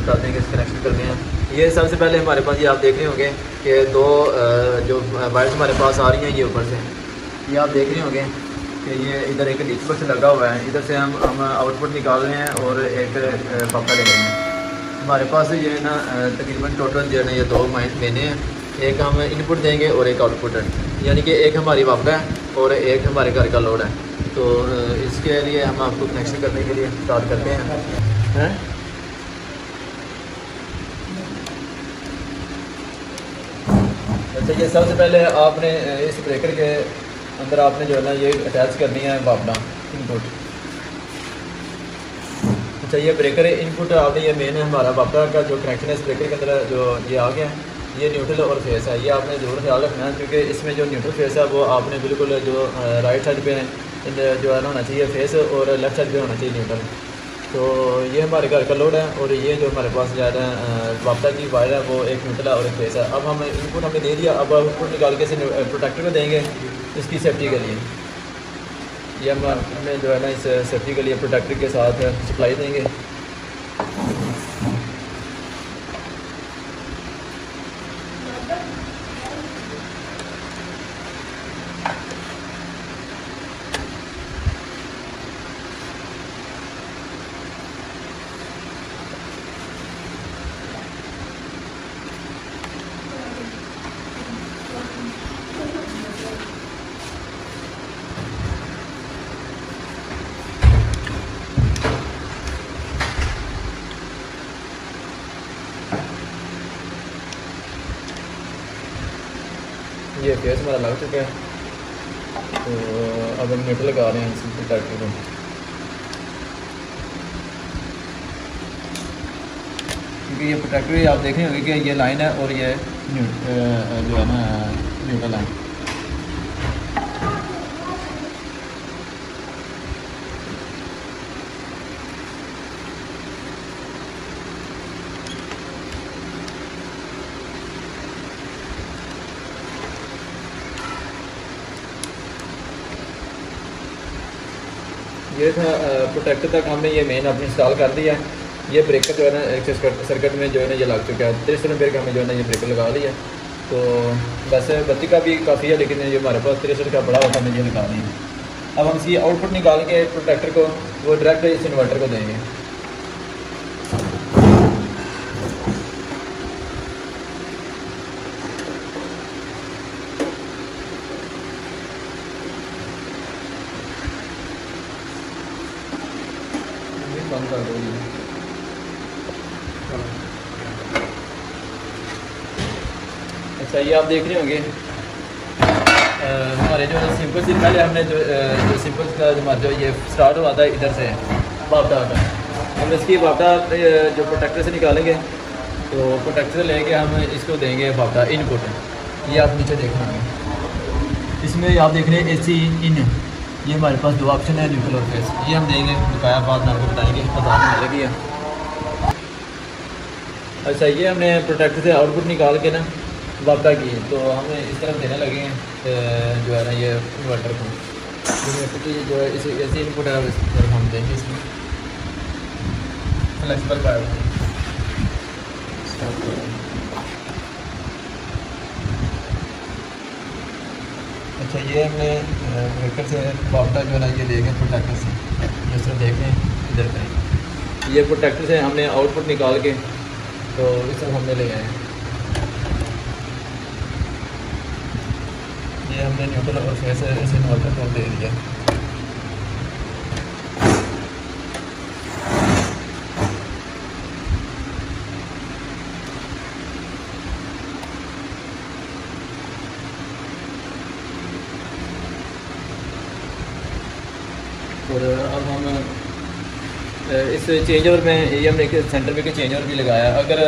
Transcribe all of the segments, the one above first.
बताते हैं कि इस कनेक्शन करने हैं। ये सबसे पहले हमारे पास ये आप देख रहे होंगे कि दो जो वायर्स हमारे पास आ रही हैं ये ऊपर से, ये आप देख रहे होंगे कि ये इधर एक डीसी बॉक्स लगा हुआ है, इधर से हम आउटपुट निकाल रहे हैं और एक पापा ले रहे हैं। हमारे पास ये ना तकरीबन टोटल जो है ना ये दो महीने हैं, एक हम इनपुट देंगे और एक आउटपुट है, यानी कि एक हमारी वापा है और एक हमारे घर का लोड है। तो इसके लिए हम आपको कनेक्शन करने के लिए स्टार्ट करते हैं। अच्छा, ये सबसे पहले आपने इस ब्रेकर के अंदर आपने जो है ना ये अटैच करनी है वापना इनपुट। अच्छा, ये ब्रेकर इनपुट आपने ये मेन है हमारा वापना का जो कनेक्शन है इस ब्रेकर के अंदर जो ये आ गया, ये न्यूट्रल और फेस है। ये आपने ज़रूर ख्याल रखना है क्योंकि इसमें जो न्यूट्रल फेस है वो आपने बिल्कुल जो राइट साइड पे जो है ना होना चाहिए फेस और लेफ्ट साइड पे होना चाहिए न्यूट्रल। तो ये हमारे घर का लोड है और ये जो हमारे पास ज़्यादा वापता की वायर है वो एक न्यूट्रल और एक फेस है। अब हम इनपुट हमने दे दिया, अब आउटपुट निकाल के इसे प्रोटेक्टर को देंगे इसकी सेफ्टी के लिए। ये हमें जो है ना इस सेफ्टी के लिए प्रोटेक्टर के साथ सप्लाई देंगे। ये फेस हमारा लग चुका है, तो अब हम न्यूट्रल लगा रहे हैं इसी प्रोटेक्टर को। क्योंकि ये प्रोटेक्टर आप देख रहे होंगे कि ये लाइन है और ये जो है ना न्यूट्रल है। ये था प्रोटेक्टर तक हमने ये मेन अपनी इंस्टॉल कर दिया है। ये ब्रेकर जो है ना एक सर्किट में जो है ना ये लग चुका है। 63 एम्पीयर का हमें जो है ना ये ब्रेकर लगा लिया। तो वैसे बत्ती का भी काफ़ी है, लेकिन ये हमारे पास 63 का बड़ा होता है, हमें ये लगा दिया। अब हम इसकी आउटपुट निकाल के प्रोटेक्टर को वो डायरेक्ट इस इन्वर्टर को देंगे। बंद कर दो। अच्छा, ये आप देख रहे होंगे हमारे जो सिंपल से पहले हमने जो सिंपल का हमारा जो ये स्टार्ट हुआ था इधर से बापटा का, हम इसकी बापटा जो प्रोटेक्टर से निकालेंगे। तो प्रोटेक्टर से लेके हम इसको देंगे बापटा इनपुट। ये आप नीचे देख रहे होंगे, इसमें आप देख रहे हैं AC इन। ये हमारे पास दो ऑप्शन है, न्यूट्रल और फेस। ये हम देंगे, बकाया बाद में आपको बताएंगे, पता नहीं लगी है। अच्छा, ये हमने प्रोटेक्टर से आउटपुट निकाल के ना वापटा की, तो हमें इस तरफ देने लगे हैं जो है ना ये इन्वर्टर को। इन्वर्टर की जो है इसे ऐसी इनपुट है, इस तरफ हम देंगे इसमें फ्लेक्सिबल पाइप। अच्छा, ये हमने ब्रेकर से वापटा जो है ना ये देखें प्रोटेक्टर से, जिस तरह देखें इधर करें। ये प्रोटेक्टर से हमने आउटपुट निकाल के तो इस तरफ हमने ले आए। ये हमने न्यूट्रल और फेस इस इन्वर्टर को दे दिया। और अब हम इस चेंज ओवर में ये हमने एक सेंटर में चेंज ओवर भी लगाया। अगर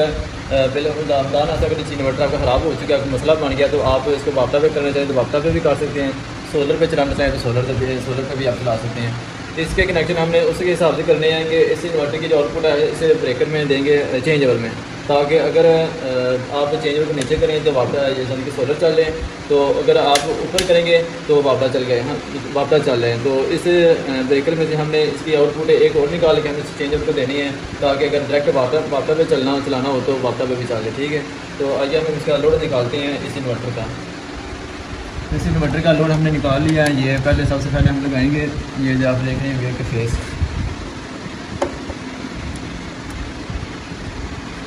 बिल्कुल दाना अगर इन्वर्टर आपका ख़राब हो चुका है, मसला बन गया, तो आप इसको वापटा पे करना चाहें तो वापटा पे भी कर सकते हैं। सोलर पे चलाना चाहें तो सोलर पे भी आप चला सकते हैं। इसके कनेक्शन हमने उसके हिसाब से करने हैं कि इस इन्वर्टर की जो आउटपुट है इसे ब्रेकर में देंगे चेंज ओवर में। ताकि अगर आप चेंज ओवर को नीचे करें तो वापस यानी कि सोलर चल रहे हैं, तो अगर आप ऊपर करेंगे तो वापस चल गए, हाँ वापस चल रहे हैं। तो इस ब्रेकर में से हमने इसकी आउटपुट एक और निकाल के हमें चेंज ओवर को देनी है, ताकि अगर डायरेक्ट वापस पे चलाना हो तो वापस पे भी चले, ठीक है। तो आइए हम इसका लोड निकालते हैं इस इन्वर्टर का। इस इन्वर्टर का लोड हमने निकाल लिया है। ये पहले सबसे पहले हम लगाएंगे, ये जो आप देख रहे हैं के फेस,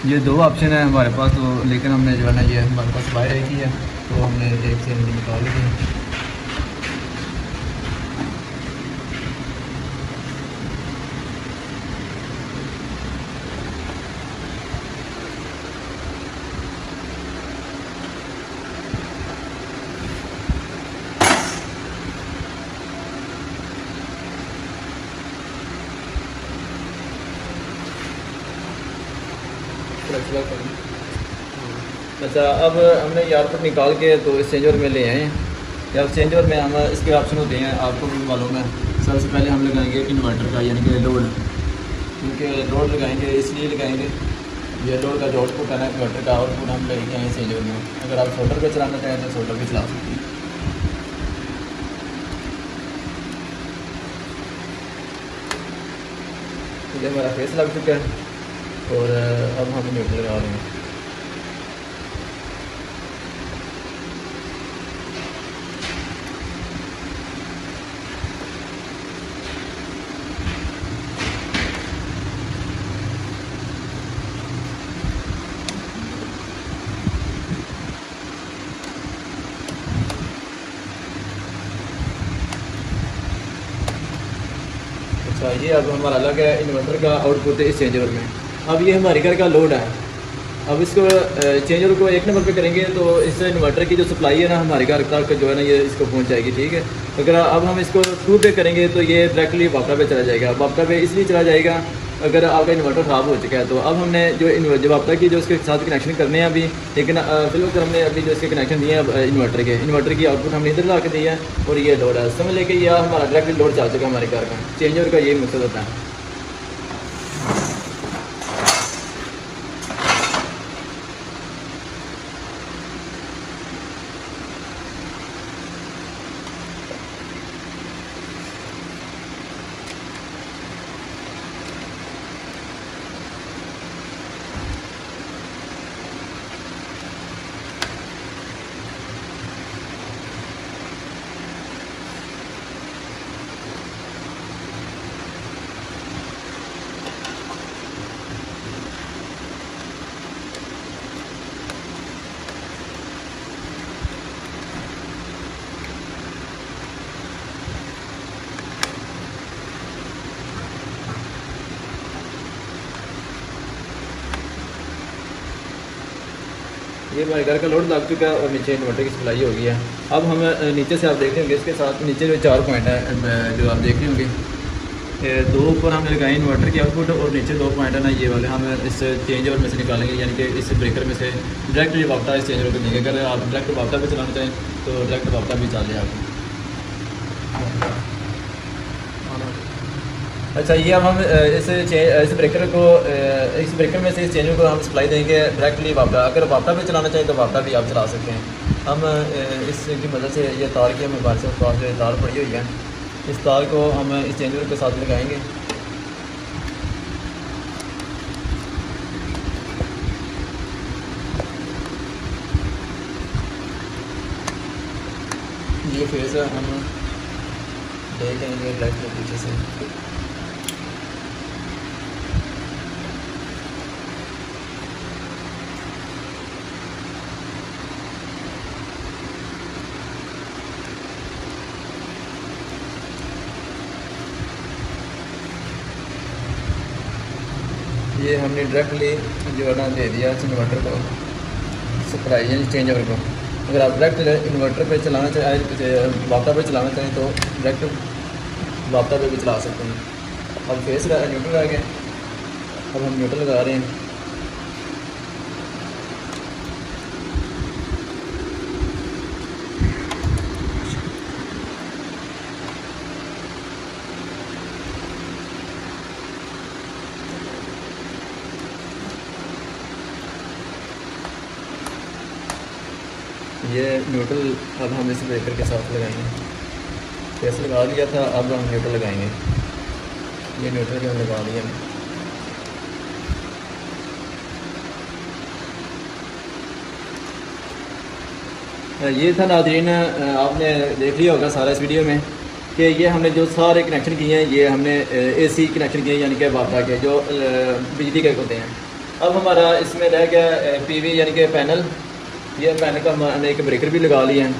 ये दो ऑप्शन है हमारे पास, तो लेकिन हमने जो है ना ये हमारे पास वायर एक ही है, तो हमने एक से निकाल ली। अच्छा, अब हमने ये आउटपुट निकाल के तो इस चेंजर में ले आए हैं। या चेंजर में हम इसके ऑप्शन होते हैं, आपको भी मालूम है। सबसे पहले हम लगाएंगे इन्वर्टर का यानी कि लोड, क्योंकि लोड लगाएंगे इसलिए लगाएंगे, ये लोड का जो आउटपुट है ना इन्वर्टर का आउटपुट हम लेके आए चेंजर में। अगर आप सोल्डर पे चलाना चाहें तो सोल्डर पे चला सकते हैं। ये हमारा फेस लग चुका है और अब हम न्यूट्रल लगा रहे हैं। अच्छा, ये अब हमारा अलग है इन्वर्टर का आउटपुट है इस चेंजर में। अब ये हमारे घर का लोड है। अब इसको चेंजर को एक नंबर पे करेंगे तो इस इन्वर्टर की जो सप्लाई है ना हमारे घर तक जो है ना ये इसको पहुंच जाएगी, ठीक है। अगर अब हम इसको 2 पे करेंगे तो ये डायरेक्टली वापटा पे चला जाएगा। वापटा पे इसलिए चला जाएगा अगर आपका इन्वर्टर ख़राब हो चुका है। तो अब हमने जो वापटा की जो इसके साथ कनेक्शन करने हैं अभी, लेकिन फिलहाल हमने अभी जो इसके कनेक्शन दिए हैं इन्वर्टर की आउटपुट हमने इधर ला के दिया है और ये लोड है। समझ लेके ये हमारा डायरेक्टली लोड चल चुका है हमारे घर का। चेंजर का यही मकसद होता है। ये हमारे घर का लोड लग चुका है और नीचे इन्वर्टर की सप्लाई हो गई है। अब हम नीचे से आप देख रहे होंगे इसके साथ नीचे जो 4 पॉइंट है जो आप देख रहे होंगे, 2 ऊपर हमने लगाए इन्वर्टर की आउटपुट और नीचे 2 पॉइंट है ना ये वाले हम इस चेंज ओवर में से निकालेंगे, यानी कि इस ब्रेकर में से डायरेक्ट ये वापटा इस चेंज ओवर को देंगे। अगर आप डायरेक्ट वापटा पे चलाना चाहें तो डायरेक्ट वापटा भी चले आपको। अच्छा, ये अब हम इस ब्रेकर में से इस चेंजर को हम सप्लाई देंगे डायरेक्टली वापटा। अगर वापटा भी चलाना चाहिए तो वापटा भी आप चला सकते हैं। हम इसकी मदद से ये तार की हमें बाहर से पास जो तार पड़ी हुई है, इस तार को हम इस चेंजर के साथ लगाएंगे। ये फेस है, हम देखेंगे लाइट के पीछे से। ये हमने डायरेक्टली जो है ना दे दिया इन्वर्टर को सप्लाई, यानी चेंज ओवर को। अगर आप डायरेक्ट इन्वर्टर पे चलाना चाहें, वापटा पे चलाना चाहें तो डायरेक्ट वापटा पे भी चला सकते हैं। अब फेस न्यूट्रल आ गया, अब हम न्यूट्रल लगा रहे हैं। ये न्यूट्रल अब हम इस ब्रेकर के साथ लगाएंगे। फेस लगा दिया था, अब हम न्यूट्रल लगाएंगे। ये न्यूट्रल भी हम लगा दिया। ये था नाज़रीन, आपने देख लिया होगा सारा इस वीडियो में कि ये हमने जो सारे कनेक्शन किए हैं, ये हमने एसी कनेक्शन किए यानी कि वापरा के जो बिजली के होते हैं। अब हमारा इसमें रह गया पीवी यानी कि पैनल। ये पैनल का हमने एक ब्रेकर भी लगा लिया है।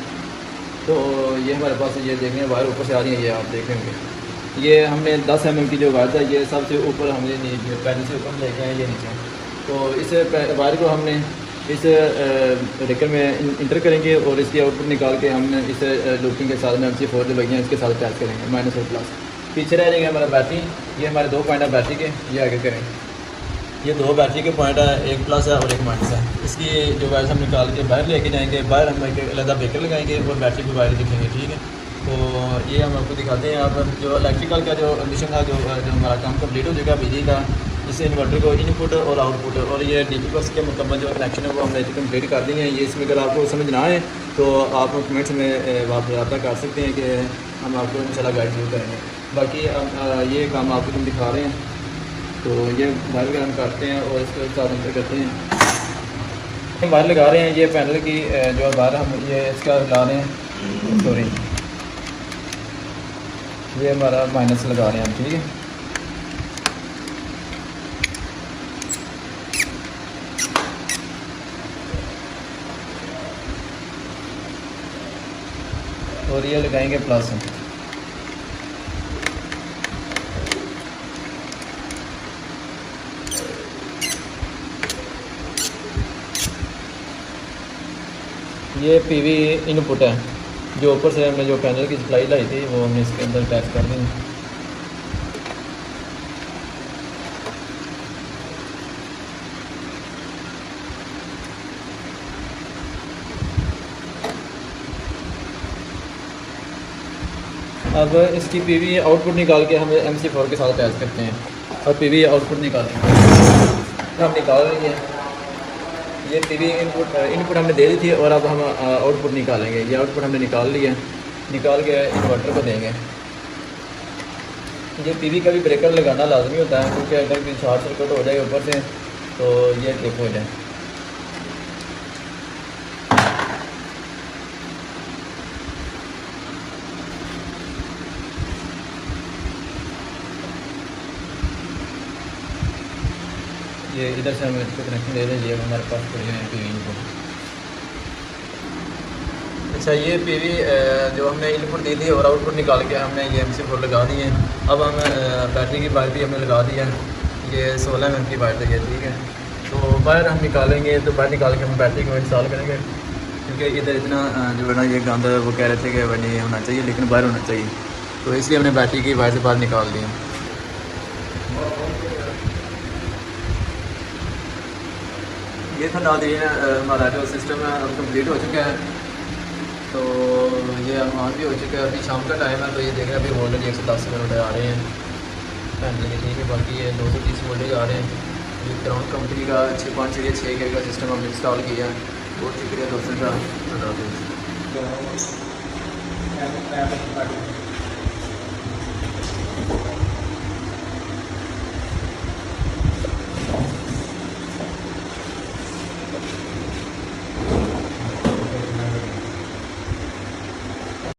तो ये हमारे पास ये देखें वायर ऊपर से आ रही है, ये आप देखेंगे। ये हमने 10 mm की जो वायर था ये सबसे ऊपर हमने पैनल से ऊपर लेके आए, ये नीचे। तो इस वायर को हमने इस ब्रेकर में इंटर करेंगे और इसकी आउटपुट निकाल के हम इस लूपिंग के साथ में MC4 जो लगी हैं इसके साथ अटैच करेंगे -और प्लस। पीछे रह जाएंगे हमारा बैटरी। ये हमारे 2 पॉइंट है बैटरी के, ये आगे करें। ये 2 बैटरी के पॉइंट है, एक प्लस है और एक माइनस है। इसकी जो वायर हम निकाल के बाहर लेके जाएंगे, बाहर हम एक अलग ब्रेकर लगाएंगे और बैटरी की वायर दिखेंगे, ठीक है। तो ये हम आपको दिखाते हैं। आप जो इलेक्ट्रिकल का जो मिशन था, जो हमारा काम कंप्लीट हो चुका बिजली का, जिससे इन्वर्टर को इनपुट और आउटपुट और ये DP बस के मुकम्मल जो कनेक्शन है वो हमने कंप्लीट कर दिए हैं। ये इसमें अगर आपको समझ ना आए तो आप कमेंट्स में आप रब्ता कर सकते हैं कि हम आपको इंशाल्लाह गाइड जरूर करेंगे। बाकी ये काम आपको हम दिखा रहे हैं। तो ये वायर वगैरह हम काटते हैं और इसके साथ अंतर करते हैं। हम वायर लगा रहे हैं, ये पैनल की जो वायर हम ये इसका लगा रहे हैं, सॉरी ये हमारा माइनस लगा रहे हैं हम, ठीक है। और ये लगाएंगे प्लस। ये पीवी इनपुट है, जो ऊपर से हमने जो पैनल की सप्लाई लाई थी वो हमने इसके अंदर अटैच कर दी। अब इसकी पीवी आउटपुट निकाल के हम MC4 के साथ अटैच करते हैं और पीवी आउटपुट निकालेंगे। हम निकाल रहे हैं, ये पीवी इनपुट हमने दे दी थी और अब हम आउटपुट निकालेंगे। ये आउटपुट हमने निकाल लिया, निकाल के इन्वर्टर को देंगे। ये पीवी का भी ब्रेकर लगाना लाजमी होता है, क्योंकि अगर कोई शॉर्ट सर्किट हो जाए ऊपर से तो ये ट्रिप हो जाए। ये इधर से हम इसको कनेक्शन दे दें। ये हमारे पास पड़ी है पीवी इनपुट। अच्छा, ये पीवी जो हमने इनपुट दी थी और आउटपुट निकाल के हमने ये MC4 लगा दिए हैं। अब हम बैटरी की वायर भी हमने लगा दी है। ये 16 mm की वायर है, ठीक है। तो वायर हम निकालेंगे, तो वायर निकाल के हम बैटरी को इंस्टॉल करेंगे, क्योंकि इधर इतना जो है ना ये गंद वो कह रहे थे कि वह नहीं होना चाहिए लेकिन बाहर होना चाहिए, तो इसलिए हमने बैटरी की वायर से बाहर निकाल दी। ये था नाज़रीन हमारा जो सिस्टम है अब कंप्लीट हो चुका है। तो ये ऑन भी हो चुका है। अभी शाम का टाइम है, तो ये देख रहे हैं अभी वोल्टेज 110 वोल्ट आ रहे हैं पैनल के, ठीक है। बाकी ये 230 वोल्टेज आ रहे हैं। ये ग्राउंड कंपनी का 5.6 के का सिस्टम हमने इंस्टॉल किया है। बहुत शुक्रिया दोस्तों का।